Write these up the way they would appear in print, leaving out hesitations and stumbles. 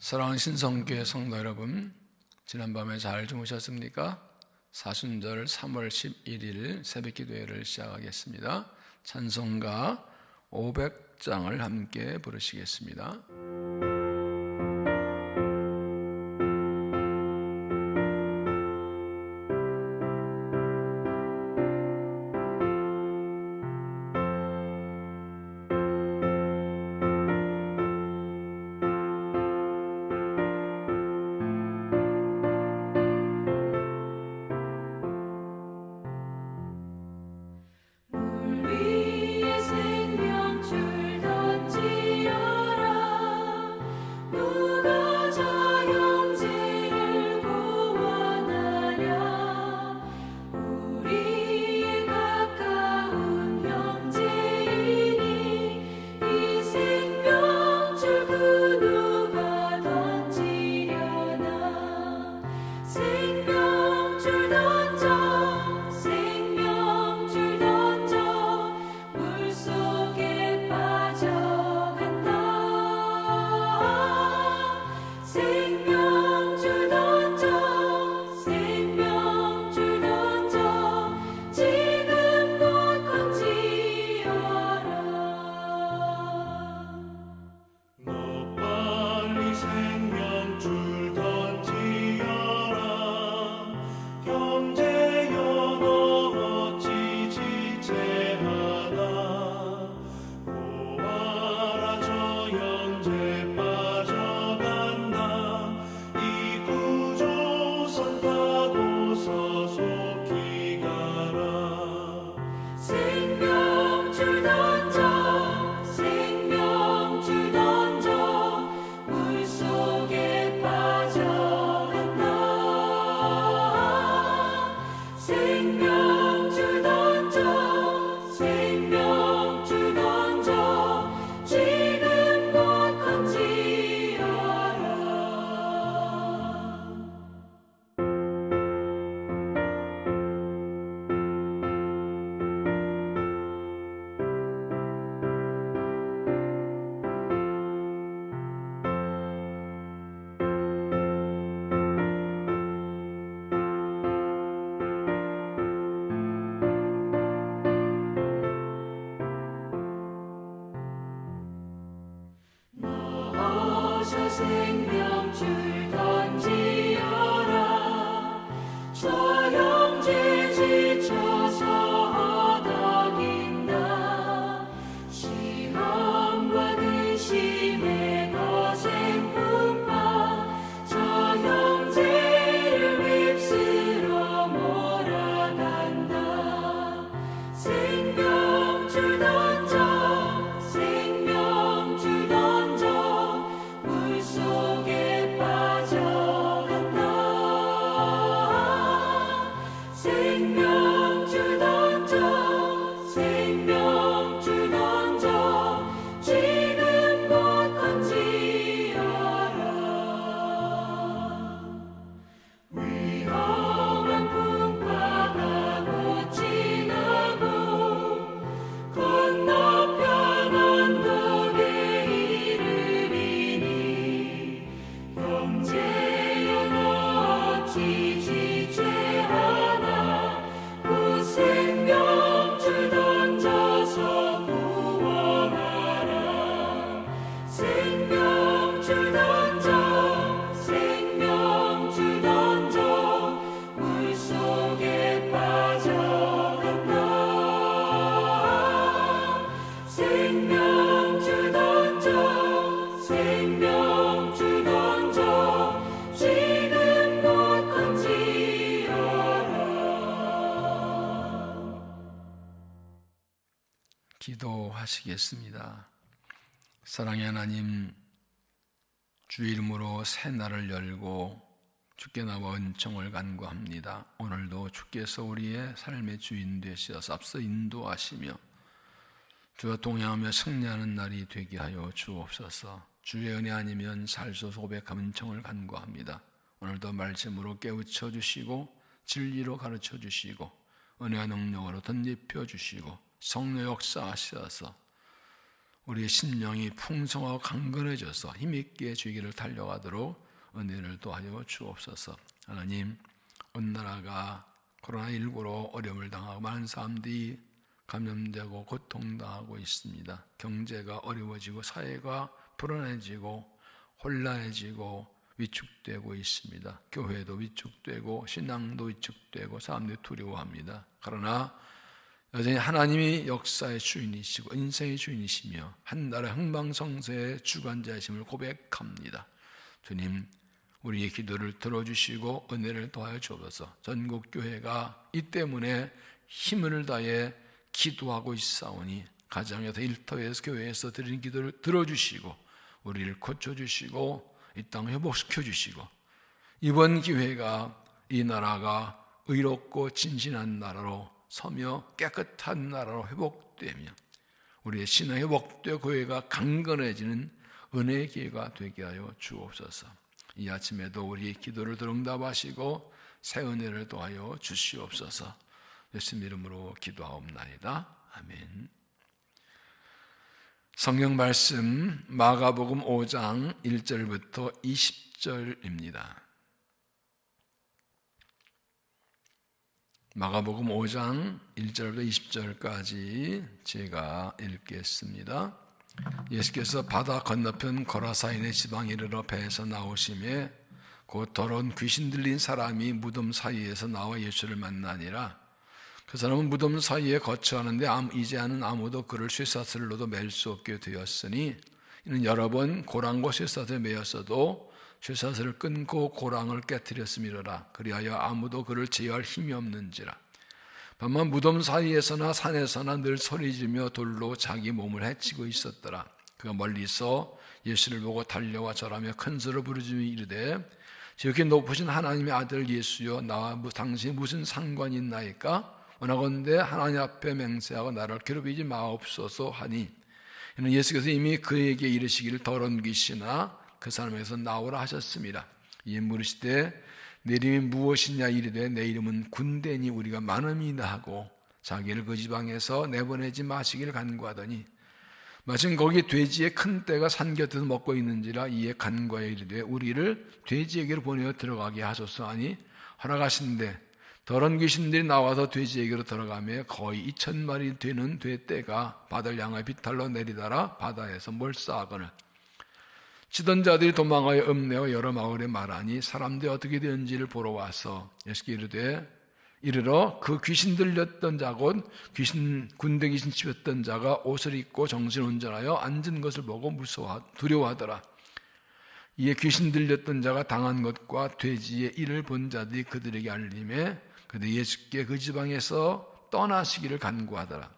사랑하는 신성교회 성도 여러분, 지난밤에 잘 주무셨습니까? 사순절 3월 11일 새벽기도회를 시작하겠습니다. 찬송가 500장을 함께 부르시겠습니다. 생명줄 던지어라. 저 형제 지쳐서 허덕인다. 시험과 근심에 거센 풍파 저 형제를 휩쓸어 몰아간다. 생명줄 던져, 생명줄 던져, 물속에 빠져간다. 생명줄 던져, 생명줄 던져, 지금 곧 건지어라. 위험한 풍파가 곧 지나고 건너편 언덕에 이르리니 형제여 너 어찌 지체하나. 그 생명줄 던져서 구원하라. 생명줄 던져, 생명줄 던져, 물속에 빠져간다. 생명줄 던져, 생명줄 던져, 지금 곧 건지어라. 기도하시겠습니다. 사랑의 하나님, 주 이름으로 새 날을 열고 주께 나와 은총을 간구합니다. 오늘도 주께서 우리의 삶의 주인 되시어서 앞서 인도하시며 주와 동행하며 승리하는 날이 되게 하여 주옵소서. 주의 은혜 아니면 살 수 없어 고백하며 은총을 간구합니다. 오늘도 말씀으로 깨우쳐 주시고 진리로 가르쳐 주시고 은혜와 능력으로 덧입혀 주시고 성령 역사하셔서 우리의 심령이 풍성하고 강건해져서 힘있게 주의 길을 달려가도록 은혜를 도와줘 주옵소서. 하나님, 온 나라가 코로나19로 어려움을 당하고 많은 사람들이 감염되고 고통당하고 있습니다. 경제가 어려워지고 사회가 불안해지고 혼란해지고 위축되고 있습니다. 교회도 위축되고 신앙도 위축되고 사람들이 두려워합니다. 그러나 여전히 하나님이 역사의 주인이시고 인생의 주인이시며 한 나라의 흥망성쇠의 주관자이심을 고백합니다. 주님, 우리의 기도를 들어주시고 은혜를 더하여 주옵소서. 전국 교회가 이 때문에 힘을 다해 기도하고 있사오니 가정에서 일터에서 교회에서 드리는 기도를 들어주시고 우리를 고쳐주시고 이 땅을 회복시켜 주시고 이번 기회가 이 나라가 의롭고 진실한 나라로 서며 깨끗한 나라로 회복되며 우리의 신앙이 회복되어 교회가 강건해지는 은혜의 기회가 되게 하여 주옵소서. 이 아침에도 우리의 기도를 응답하시고 새 은혜를 더하여 주시옵소서. 예수님 이름으로 기도하옵나이다. 아멘. 성경 말씀 마가복음 5장 1절부터 20절입니다. 마가복음 5장 1절부터 20절까지 제가 읽겠습니다. 예수께서 바다 건너편 거라사인의 지방에 이르러 배에서 나오심에 곧 더러운 귀신 들린 사람이 무덤 사이에서 나와 예수를 만나니라. 그 사람은 무덤 사이에 거처하는데 이제는 아무도 그를 쇠사슬로도 맬 수 없게 되었으니 이는 여러 번 고랑과 쇠사슬에 매였어도 쇠사슬을 끊고 고랑을 깨뜨렸음이로라. 그리하여 아무도 그를 제어할 힘이 없는지라. 다만 무덤 사이에서나 산에서나 늘 소리지며 돌로 자기 몸을 해치고 있었더라. 그가 멀리서 예수를 보고 달려와 절하며 큰 소리로 부르짖으며 이르되 지극히 높으신 하나님의 아들 예수여, 나와 당신이 무슨 상관이 있나이까? 원하건대 하나님 앞에 맹세하고 나를 괴롭히지 마옵소서 하니, 이는 예수께서 이미 그에게 이르시기를 더러운 귀신아 그 사람에게서 나오라 하셨습니다. 이에 물으시되 내 이름이 무엇이냐 이르되 내 이름은 군대니 우리가 많음이다 하고 자기를 그 지방에서 내보내지 마시기를 간구하더니 마침 거기 돼지의 큰 떼가 산 곁에서 먹고 있는지라. 이에 간구하여 이르되 우리를 돼지에게로 보내어 들어가게 하소서 하니 허락하신대 더러운 귀신들이 나와서 돼지에게로 들어가며 거의 2,000마리 되는 돼떼가 바다를 향하여 비탈로 내리다라 바다에서 몰사하거늘 치던 자들이 도망하여 읍내어 여러 마을에 말하니 사람들이 어떻게 되는지를 보러 와서 예수께 이르러 그 귀신 들렸던 자 곧 군대 귀신 씹었던 자가 옷을 입고 정신온전하여 앉은 것을 보고 두려워하더라. 이에 귀신 들렸던 자가 당한 것과 돼지의 일을 본 자들이 그들에게 알림에 그들이 예수께 그 지방에서 떠나시기를 간구하더라.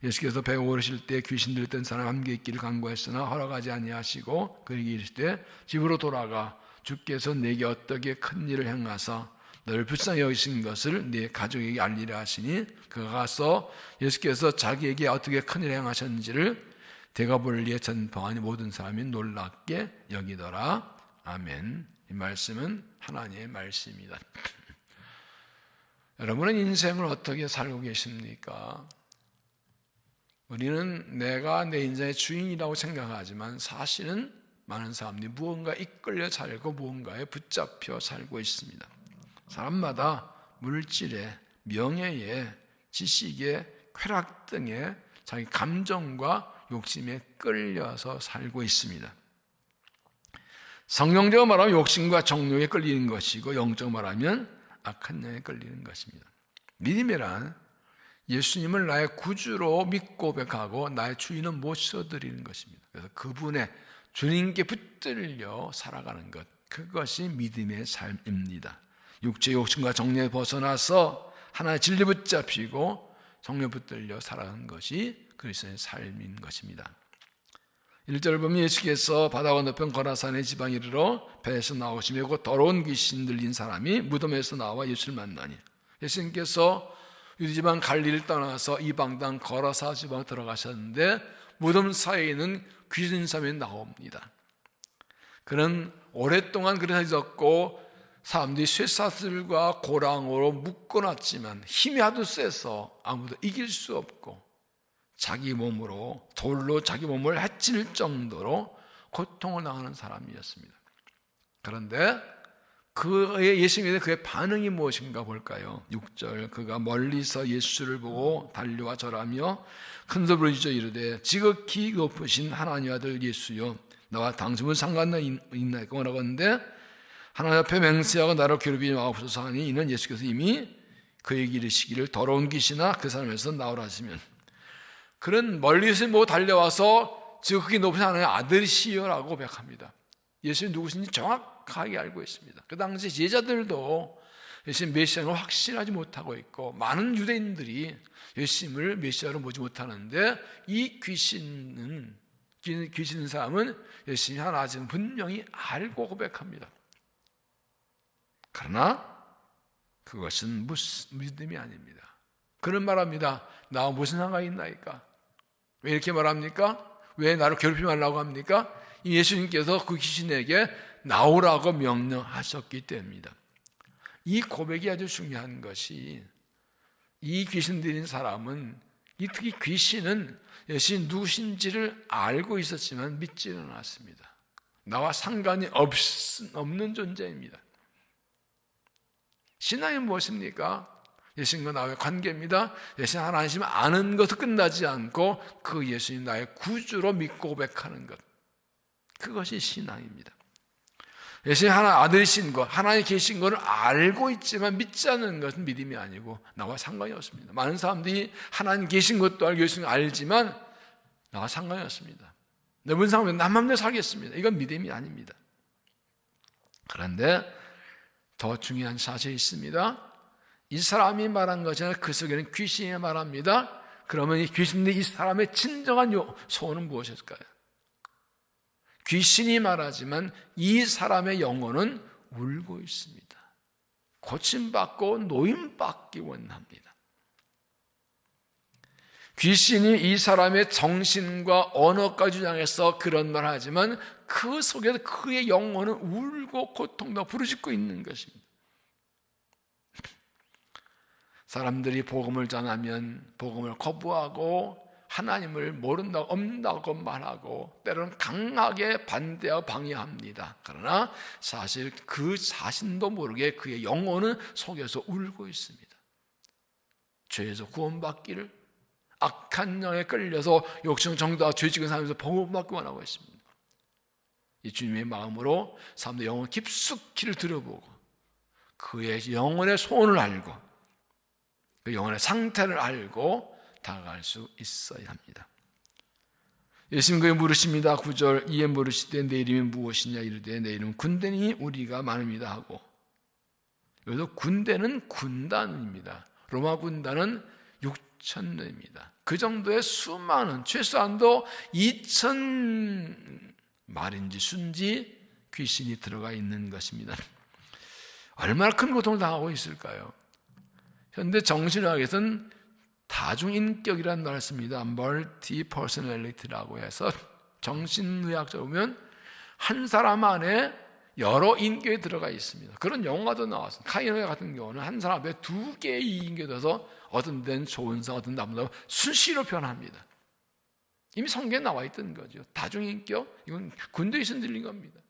예수께서 배에 오르실 때 귀신 들렸던 사람 함께 있기를 간구했으나 허락하지 아니하시고 그에게 이르시되 집으로 돌아가 주께서 내게 어떻게 큰 일을 행하사 너를 불쌍히 여기신 것을 네 가족에게 알리라 하시니 그가 가서 예수께서 자기에게 어떻게 큰 일을 행하셨는지를 데가볼리에 전파하니 모든 사람이 놀랍게 여기더라. 아멘. 이 말씀은 하나님의 말씀입니다. 여러분은 인생을 어떻게 살고 계십니까? 우리는 내가 내 인생의 주인이라고 생각하지만 사실은 많은 사람들이 무언가에 이끌려 살고 무언가에 붙잡혀 살고 있습니다. 사람마다 물질에, 명예에, 지식에, 쾌락 등에 자기 감정과 욕심에 끌려서 살고 있습니다. 성경적으로 말하면 욕심과 정욕에 끌리는 것이고 영적으로 말하면 악한 영에 끌리는 것입니다. 믿음이란 예수님을 나의 구주로 믿고 고백하고 나의 주인은 모셔드리는 것입니다. 그래서 그분의 주님께 붙들려 살아가는 것, 그것이 믿음의 삶입니다. 육체의 욕심과 정욕에 벗어나서 하나의 진리 붙잡히고 정욕에 붙들려 살아가는 것이 그리스도의 삶인 것입니다. 1절을 보면 예수께서 바다 건너편 거라산의 지방에 이르러 배에서 나오시며 그 더러운 귀신 들린 사람이 무덤에서 나와 예수를 만나니 예수님께서 유대지방 갈릴리를 떠나서 이방 땅 거라사 지방에 들어가셨는데 무덤 사이에 있는 귀신 사람이 나옵니다. 그는 오랫동안 그렇게 있었고 사람들이 쇠사슬과 고랑으로 묶어놨지만 힘이 하도 세서 아무도 이길 수 없고 자기 몸으로 돌로 자기 몸을 해칠 정도로 고통을 당하는 사람이었습니다. 그런데 그의 예수님에 그의 반응이 무엇인가 볼까요? 6절 그가 멀리서 예수를 보고 달려와 절하며 큰소리 부르짖어 이르되 지극히 높으신 하나님 아들 예수여 나와 당신은 상관이 있나이까 뭐라고 하는데 하나님 앞에 맹세하고 나를 괴롭히지 마옵소서 하니 이는 예수께서 이미 그에게 이르시기를 더러운 귀신아 그 사람에서 나오라 하시면 그는 멀리서 보고 달려와서 지극히 높으신 하나님의 아들이시여라고 고백합니다. 예수님이 누구신지 정확하게 알고 있습니다. 그 당시 제자들도 예수님 메시아를 확신하지 못하고 있고 많은 유대인들이 예수님을 메시아로 보지 못하는데 이 귀신 사람은 예수님이 하나님을 분명히 알고 고백합니다. 그러나 그것은 믿음이 아닙니다. 그런 말합니다. 나와 무슨 상관이 있나이까? 왜 이렇게 말합니까? 왜 나를 괴롭히지 말라고 합니까? 예수님께서 그 귀신에게 나오라고 명령하셨기 때문입니다. 이 고백이 아주 중요한 것이 이 귀신 들린 사람은 특히 귀신은 예수님 누구신지를 알고 있었지만 믿지는 않았습니다. 나와 상관이 없는 존재입니다. 신앙이 무엇입니까? 예수님과 나의 관계입니다. 예수님 하나님 아는 것도 끝나지 않고 그 예수님 나의 구주로 믿고 고백하는 것, 그것이 신앙입니다. 예수님 하나님 아들이신 것, 하나님 계신 것을 알고 있지만 믿지 않는 것은 믿음이 아니고 나와 상관이 없습니다. 많은 사람들이 하나님 계신 것도 알고 예수님 알지만 나와 상관이 없습니다. 내 분상하면 남 맘대로 살겠습니다. 이건 믿음이 아닙니다. 그런데 더 중요한 사실이 있습니다. 이 사람이 말한 것은 그 속에는 귀신이 말합니다. 그러면 이 귀신이 이 사람의 진정한 소원은 무엇일까요? 귀신이 말하지만 이 사람의 영혼은 울고 있습니다. 고침받고 노임받기 원합니다. 귀신이 이 사람의 정신과 언어까지 주장해서 그런 말을 하지만 그 속에서 그의 영혼은 울고 고통도 부르짖고 있는 것입니다. 사람들이 복음을 전하면 복음을 거부하고 하나님을 모른다고 없다고 말하고 때로는 강하게 반대하고 방해합니다. 그러나 사실 그 자신도 모르게 그의 영혼은 속에서 울고 있습니다. 죄에서 구원받기를, 악한 영에 끌려서 욕심 정도와 죄짓은 삶에서 복음받기 원하고 있습니다. 이 주님의 마음으로 사람들의 영혼 깊숙이를 들여보고 그의 영혼의 소원을 알고 그 영혼의 상태를 알고 다가갈 수 있어야 합니다. 예수님 그에 물으십니다. 9절 이에 물으시되 내 이름이 무엇이냐 이르되 내 이름은 군대니 우리가 많습니다 하고, 여기서 군대는 군단입니다. 로마 군단은 6,000명입니다. 그 정도의 수많은 최소한도 2,000마리인지 순지 귀신이 들어가 있는 것입니다. 얼마나 큰 고통을 당하고 있을까요? 현대 정신의학에서는 다중인격이라는 말을 씁니다. 멀티 퍼스널리티라고 해서 정신의학적으로 보면 한 사람 안에 여러 인격이 들어가 있습니다. 그런 영화도 나왔습니다. 카이노 같은 경우는 한 사람 앞에 2개의 인격이 들어서 어떤 데는 좋은 사, 어떤 나쁜 수시로 변합니다. 이미 성경에 나와 있던 거죠. 다중인격, 이건 군대에서 들린 겁니다.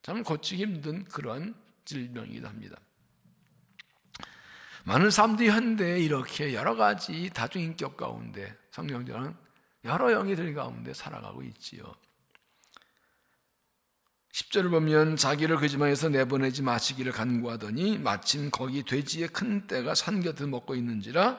참 고치기 힘든 그런 질병이기도 합니다. 많은 사람들이 현대에 이렇게 여러 가지 다중인격 가운데, 성경적으로는 여러 영이들 가운데 살아가고 있지요. 10절을 보면 자기를 그 지방에서 내보내지 마시기를 간구하더니 마침 거기 돼지의 큰 떼가 산 곁을 먹고 있는지라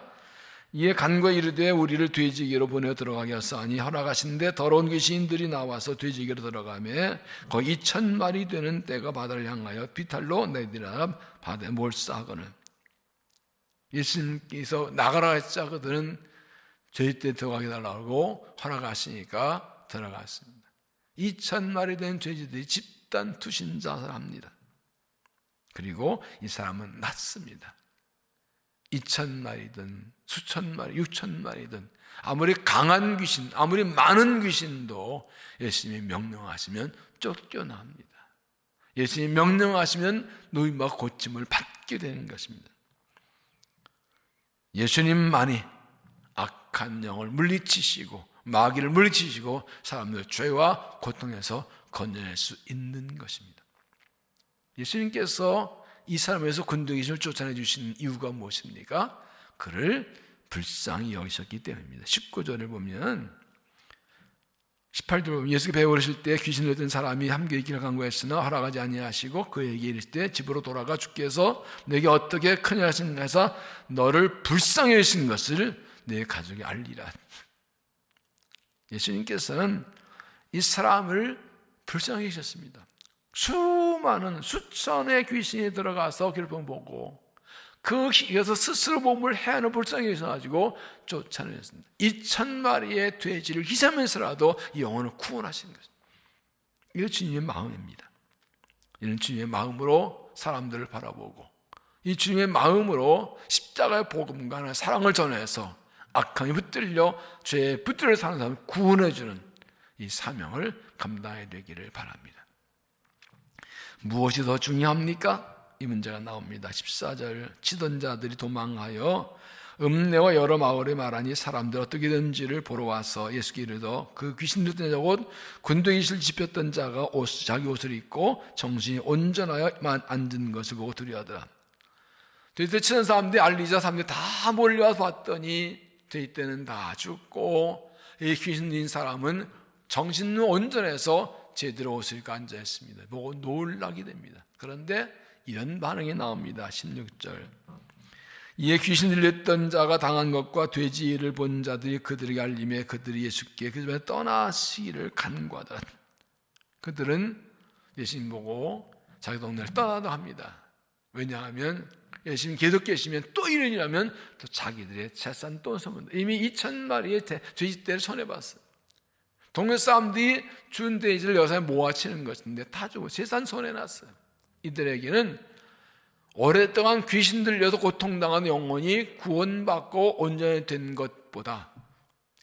이에 간구에 이르되 우리를 돼지에게로 보내어 들어가게 하사니 허락하신데 더러운 귀신들이 나와서 돼지에게로 들어가매 거의 2,000마리 되는 떼가 바다를 향하여 비탈로 내디라 바다에 몰사하거늘. 예수님께서 나가라 했자 그들은 돼지떼 들어가게 달라고 허락하시니까 들어갔습니다. 2,000마리 된 돼지들이 집단 투신 자살을 합니다. 그리고 이 사람은 낫습니다. 2,000마리든 수천 마리, 6,000마리든 아무리 강한 귀신, 아무리 많은 귀신도 예수님이 명령하시면 쫓겨납니다. 예수님이 명령하시면 노임과 고침을 받게 되는 것입니다. 예수님만이 악한 영을 물리치시고 마귀를 물리치시고 사람들의 죄와 고통에서 건져낼 수 있는 것입니다. 예수님께서 이 사람에서 곤두기신을 쫓아내 주신 이유가 무엇입니까? 그를 불쌍히 여기셨기 때문입니다. 19절을 보면 18절 보면 예수께 배우르실 때 귀신을 들은 사람이 함께 있기를 간구했으나 허락하지 아니하시고 그에게 이르실 때 집으로 돌아가 주께서 내게 어떻게 크냐 하시면서 너를 불쌍히 여기신 것을 내 가족이 알리라. 예수님께서는 이 사람을 불쌍히 여기셨습니다. 수많은 수천의 귀신이 들어가서 괴롭힘을 보고 그에서 스스로 몸을 해하는 불쌍히 여기셔가지고 쫓아내셨습니다. 2,000마리의 돼지를 희생하면서라도 이 영혼을 구원하신 것입니다. 이게 주님의 마음입니다. 이는 주님의 마음으로 사람들을 바라보고 이 주님의 마음으로 십자가의 복음과 사랑을 전해서 악함에 붙들려 죄에 붙들려 사는 사람을 구원해주는 이 사명을 감당해야 되기를 바랍니다. 무엇이 더 중요합니까? 이 문제가 나옵니다. 14절 치던 자들이 도망하여 읍내와 여러 마을에 말하니 사람들 어떻게 된지를 보러 와서 예수께 이르러 그 귀신 들던 자 곧 군동이실 짚혔던 자가 자기 옷을 입고 정신이 온전하여 앉은 것을 보고 두려워하더라. 돼지떼 치는 사람들이 알리자 사람들이 다 몰려와서 봤더니 돼지떼는 다 죽고 이 귀신 들린 사람은 정신은 온전해서 제대로 옷을 입고 앉아있습니다. 보고 놀라게 됩니다. 그런데 이런 반응이 나옵니다. 16절 이에 귀신 들렸던 자가 당한 것과 돼지를 본 자들이 그들에게 알림에 그들이 예수께 그 집에 떠나시기를 간구하더라. 그들은 예수님 보고 자기 동네를 떠나도 합니다. 왜냐하면 예수님 계속 계시면 또 이런 일하면 또 자기들의 재산 또 소문다. 이미 2,000마리의 돼지떼를 손해봤어요. 동네 사람들이 준 돼지를 여사에 모아치는 것인데 다 주고 재산 손해났어요. 이들에게는 오랫동안 귀신 들려서 고통당한 영혼이 구원받고 온전히 된 것보다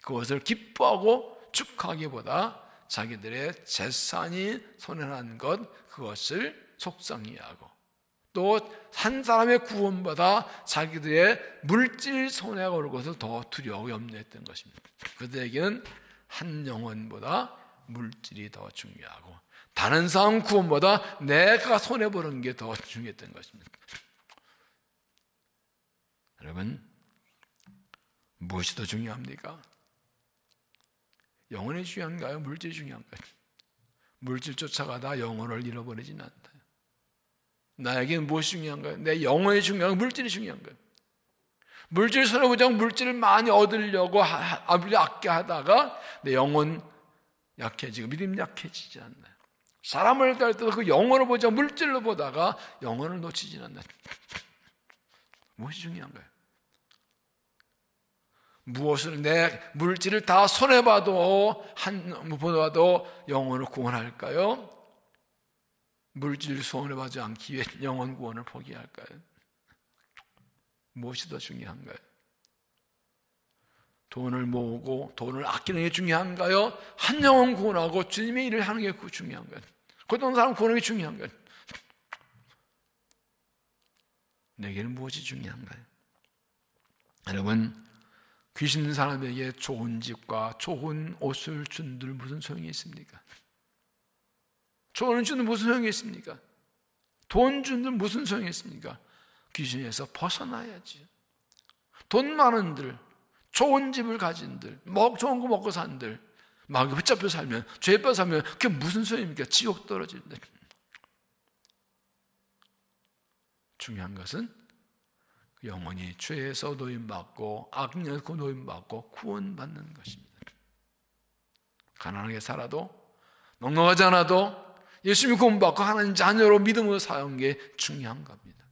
그것을 기뻐하고 축하하기보다 자기들의 재산이 손해난 것 그것을 속상해하고 또 한 사람의 구원보다 자기들의 물질 손해가 올 것을 더 두려워 염려했던 것입니다. 그들에게는 한 영혼보다 물질이 더 중요하고 다른 사람 구원보다 내가 손해보는 게 더 중요했던 것입니다. 여러분 무엇이 더 중요합니까? 영혼이 중요한가요? 물질이 중요한가요? 물질 쫓아가다 영혼을 잃어버리지는 않다. 나에게는 무엇이 중요한가요? 내 영혼이 중요한가요? 물질이 중요한가요? 물질 손해보자고 물질을 많이 얻으려고 아끼게 하다가 내 영혼 약해지고 믿음 약해지지 않나요? 사람을 갈 때도 그 영혼을 보자 물질로 보다가 영혼을 놓치지 않나요? 무엇이 중요한가요? 무엇을 내 물질을 다 손해봐도 보다도 영혼을 구원할까요? 물질 손해보지 않기 위해 영혼 구원을 포기할까요? 무엇이 더 중요한가요? 돈을 모으고 돈을 아끼는 게 중요한가요? 한 영혼 구원하고 주님의 일을 하는 게 중요한가요? 고통한 사람 구원하는 게 중요한가요? 내게는 무엇이 중요한가요? 여러분 귀신 있는 사람에게 좋은 집과 좋은 옷을 준들 무슨 소용이 있습니까? 좋은 준들 무슨 소용이 있습니까? 돈 준들 무슨 소용이 있습니까? 귀신에서 벗어나야지. 돈 많은들, 좋은 집을 가진들, 좋은 거 먹고 산들, 마귀 붙잡혀 살면, 죄 빠져 살면 그게 무슨 소용입니까? 지옥 떨어지는데. 중요한 것은 영원히 죄에서 노임받고 악령에서 노임받고 구원받는 것입니다. 가난하게 살아도 넉넉하지 않아도 예수님이 구원받고 하나님 자녀로 믿음으로 사는 게 중요한 겁니다.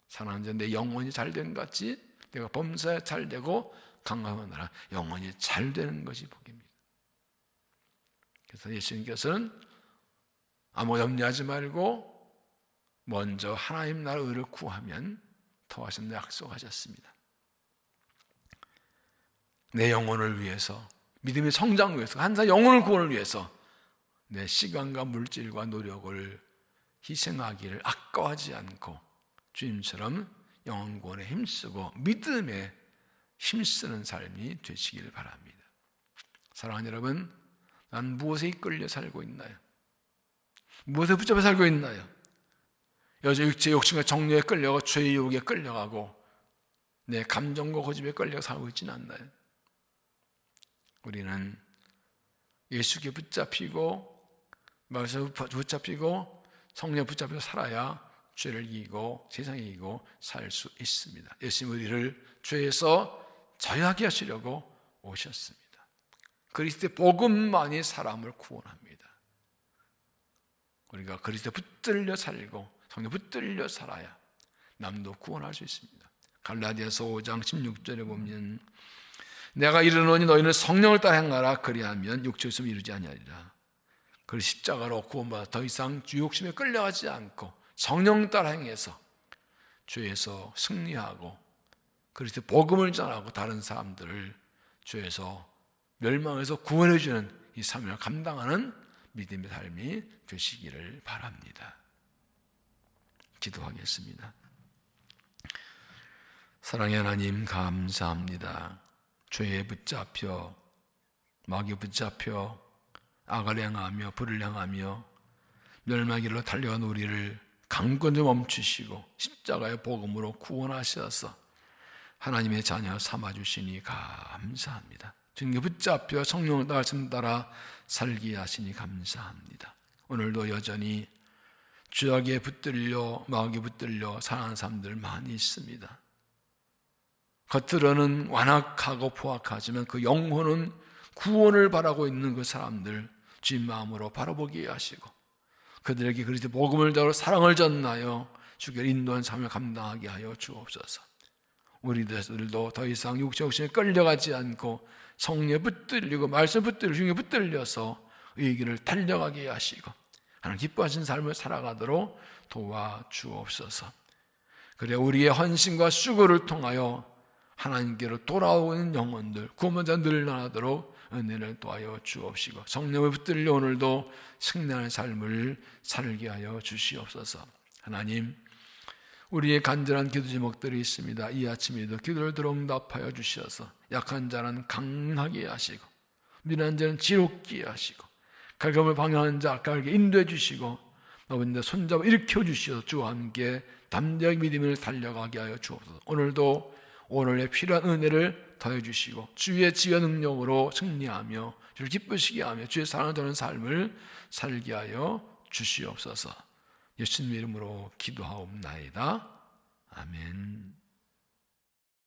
사랑하는 자, 내 영혼이 잘된 것 같이 내가 범사에 잘되고 강건하라 영혼이 잘되는 것이 복입니다. 그래서 예수님께서는 아무 염려하지 말고 먼저 하나님 나라 의를 구하면 더하신다 약속하셨습니다. 내 영혼을 위해서 믿음의 성장을 위해서 항상 영혼을 구원을 위해서 내 시간과 물질과 노력을 희생하기를 아까워하지 않고 주님처럼 영혼 구원에 힘쓰고 믿음의 힘쓰는 삶이 되시길 바랍니다. 사랑하는 여러분, 난 무엇에 이끌려 살고 있나요? 무엇에 붙잡혀 살고 있나요? 여전히 육체의 욕심과 정욕에 끌려가고 죄의 유혹에 끌려가고 내 감정과 고집에 끌려 살고 있지는 않나요? 우리는 예수께 붙잡히고 말씀에 붙잡히고 성령에 붙잡혀 살아야 죄를 이기고 세상을 이기고 살 수 있습니다. 예수님 우리를 죄에서 자유하게 하시려고 오셨습니다. 그리스도의 복음만이 사람을 구원합니다. 우리가 그리스도에 붙들려 살고 성령에 붙들려 살아야 남도 구원할 수 있습니다. 갈라디아서 5장 16절에 보면 내가 이르노니 너희는 성령을 따라 행하라 그리하면 육체의 욕심을 이루지 아니하리라. 그 십자가로 구원받아 더 이상 주 욕심에 끌려가지 않고 성령 따라 행해서 죄에서 승리하고 그리스도의 복음을 전하고 다른 사람들을 죄에서 멸망해서 구원해 주는 이 사명을 감당하는 믿음의 삶이 되시기를 바랍니다. 기도하겠습니다. 사랑의 하나님 감사합니다. 죄에 붙잡혀 마귀에 붙잡혀 악을 행하며 불을 행하며 멸망길로 달려간 우리를 강권을 멈추시고 십자가의 복음으로 구원하셔서 하나님의 자녀 삼아주시니 감사합니다. 주님께 붙잡혀 성령의 말씀 따라 살게 하시니 감사합니다. 오늘도 여전히 죄악에 붙들려 마귀에 붙들려 살아가는 사람들 많이 있습니다. 겉으로는 완악하고 포악하지만 그 영혼은 구원을 바라고 있는 그 사람들 주님 마음으로 바라보게 하시고 그들에게 그리스도의 복음을 전하고 사랑을 전하여 주께 인도한 삶을 감당하게 하여 주옵소서. 우리들도 더 이상 육체 욕심에 끌려가지 않고 성령에 붙들리고 말씀에 붙들리고 주님에 붙들려서 의 길을 달려가게 하시고 하나님 기뻐하신 삶을 살아가도록 도와주옵소서. 그래 우리의 헌신과 수고를 통하여 하나님께로 돌아오는 영혼들 구원받아 늘어나도록 은혜를 도하여 주옵시고 성령에 붙들려 오늘도 승리하는 삶을 살게 하여 주시옵소서. 하나님 우리의 간절한 기도 제목들이 있습니다. 이 아침에도 기도를 들어 응답하여 주셔서 약한 자는 강하게 하시고 미련한 자는 지롭게 하시고 갈감을 방향하는 자 갈게 인도해 주시고 너희들 손잡아 일으켜 주시어 주와 함께 담대하게 믿음을 달려가게 하여 주옵소서. 오늘도 오늘의 필요한 은혜를 더해 주시고 주의 지혜 능력으로 승리하며 주를 기쁘시게 하며 주의 사랑을 도는 삶을 살게 하여 주시옵소서. 예수님 이름으로 기도하옵나이다. 아멘.